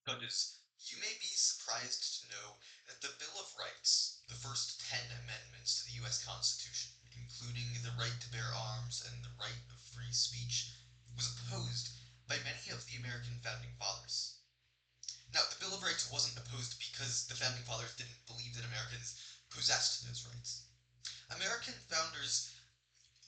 Judges, you may be surprised to know that the Bill of Rights, the first 10 amendments to the U.S. Constitution, including the right to bear arms and the right of free speech, was opposed by many of the American founding fathers. Now, the Bill of Rights wasn't opposed because the founding fathers didn't believe that Americans possessed those rights. American founders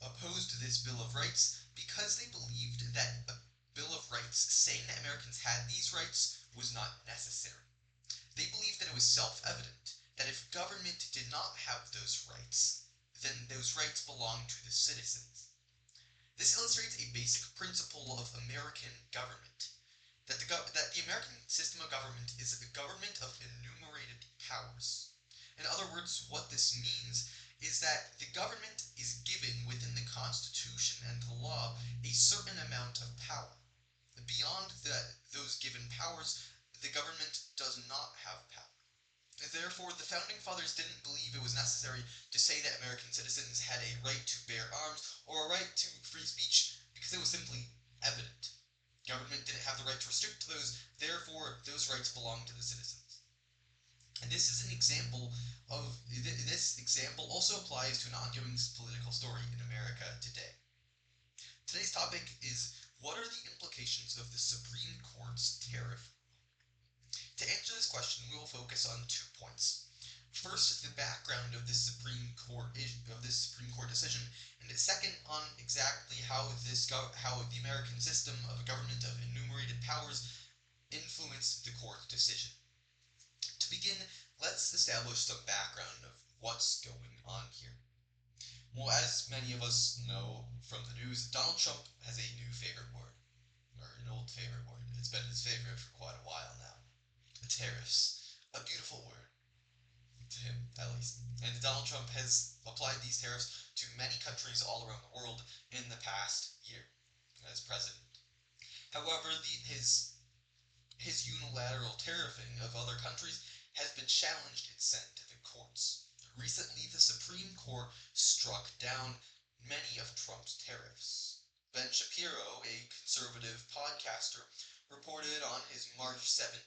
opposed this Bill of Rights because they believed that a Bill of Rights saying that Americans had these rights was not necessary. They believed that it was self-evident that if government did not have those rights, then those rights belonged to the citizens. This illustrates a basic principle of American government, that the American system of government is a government of enumerated powers. In other words, what this means is that the government is given within the Constitution and the law a certain amount of power. Beyond those given powers, the government does not have power. Therefore, the founding fathers didn't believe it was necessary to say that American citizens had a right to bear arms or a right to free speech because it was simply evident. Government didn't have the right to restrict those, therefore, those rights belong to the citizens. And this is an example of this example also applies to an ongoing political story in America today. Today's topic is, what are the implications of the Supreme Court's tariff? To answer this question, we will focus on 2 points. First, the background of this Supreme Court decision, and second, on exactly how the American system of a government of enumerated powers influenced the court decision. To begin, let's establish some background of what's going on here. Well, as many of us know from the news, Donald Trump has a new favorite word, or an old favorite word. It's been his favorite for quite a while now. Tariffs. A beautiful word, to him at least. And Donald Trump has applied these tariffs to many countries all around the world in the past year as president. However, his unilateral tariffing of other countries has been challenged in scientific courts. Recently, the Supreme Court struck down many of Trump's tariffs. Ben Shapiro, a conservative podcaster, reported on his March 17,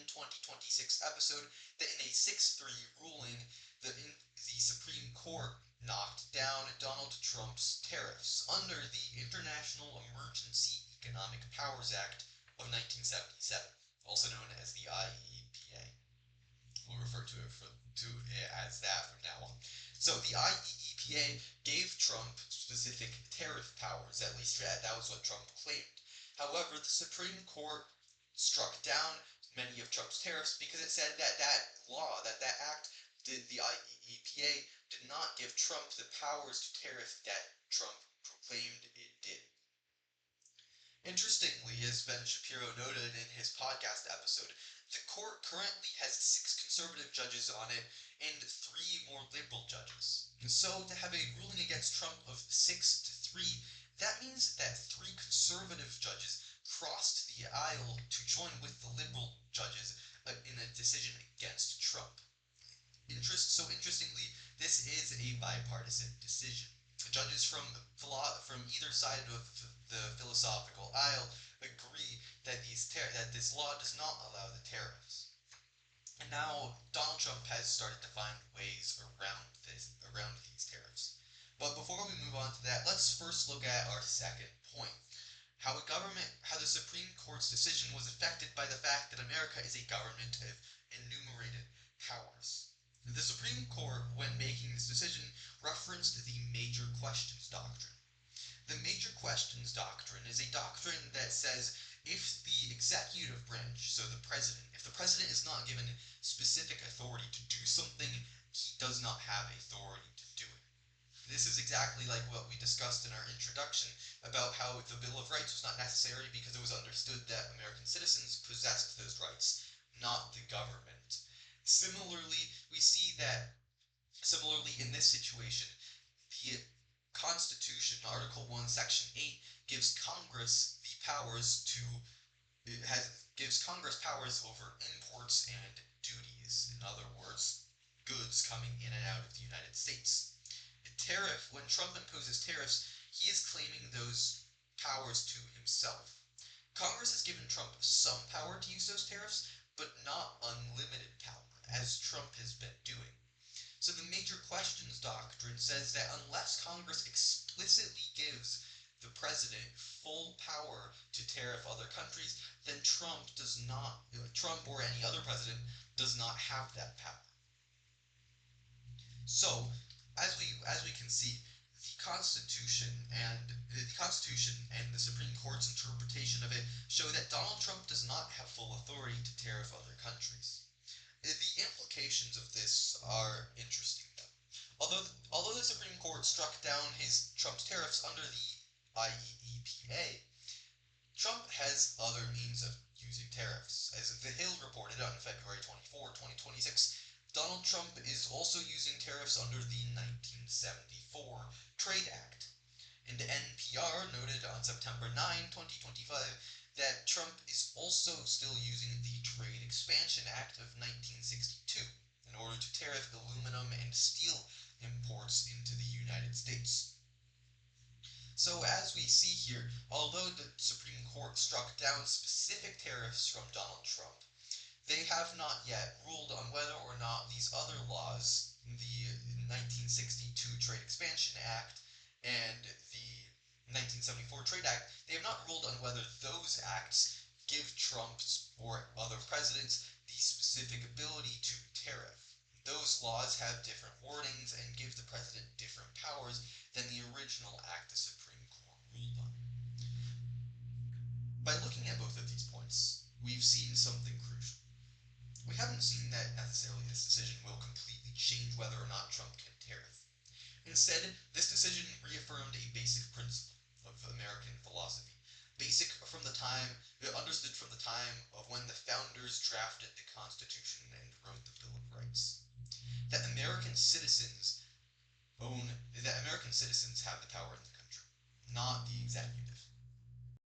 2026 episode that in a 6-3 ruling, the Supreme Court knocked down Donald Trump's tariffs under the International Emergency Economic Powers Act of 1977, also known as the IEEPA. We'll refer to it as that from now on. So the IEEPA gave Trump specific tariff powers, at least that was what Trump claimed. However, the Supreme Court struck down many of Trump's tariffs because it said that that act, the IEEPA, did not give Trump the powers to tariff that Trump proclaimed it did. Interestingly, as Ben Shapiro noted in his podcast episode, the court currently has 6 conservative judges on it and 3 more liberal judges. And so to have a ruling against Trump of 6-3, that means that 3 conservative judges crossed the aisle to join with the liberal judges in a decision against Trump. Interestingly, this is a bipartisan decision. Judges from either side of the philosophical aisle agree that this law does not allow the tariffs. And now Donald Trump has started to find ways around these tariffs. But before we move on to that, let's first look at our second point. How the Supreme Court's decision was affected by the fact that America is a government of enumerated powers. The Supreme Court, when making this decision, referenced the Major Questions Doctrine. The Major Questions Doctrine is a doctrine that says if the executive branch, so if the president is not given specific authority to do something, he does not have authority to do it. This is exactly like what we discussed in our introduction about how the Bill of Rights was not necessary because it was understood that American citizens possessed those rights, not the government. Similarly, we see that in this situation, the Constitution, Article 1, Section 8, gives Congress powers over imports and duties. In other words, goods coming in and out of the United States. When Trump imposes tariffs, he is claiming those powers to himself. Congress has given Trump some power to use those tariffs, but not unlimited power, as Trump has been doing. So the major questions doctrine says that unless Congress explicitly gives the president full power to tariff other countries, then Trump or any other president does not have that power. So, as we can see, the Constitution and the Supreme Court's interpretation of it show that Donald Trump does not have full authority to tariff other countries. The implications of this are interesting, though. Although the Supreme Court struck down his Trump's tariffs under the IEEPA, Trump has other means of using tariffs. As The Hill reported on February 24, 2026, Donald Trump is also using tariffs under the 1974 Trade Act. And NPR noted on September 9, 2025, that Trump is also still using the Trade Expansion Act of 1962 in order to tariff aluminum and steel imports into the United States. So, as we see here, although the Supreme Court struck down specific tariffs from Donald Trump, they have not yet ruled on whether or not these other laws, the 1962 Trade Expansion Act and the 1974 Trade Act, they have not ruled on whether those acts give Trump or other presidents the specific ability to tariff. Those laws have different wordings and give the president different powers than the original act the Supreme Court ruled on. By looking at both of these points, we've seen something crucial. We haven't seen that necessarily this decision will completely change whether or not Trump can tariff. Instead, this decision reaffirmed a basic principle of American philosophy, understood from the time of when the founders drafted the Constitution and wrote the Bill of Rights, that American citizens have the power in the country, not the executive.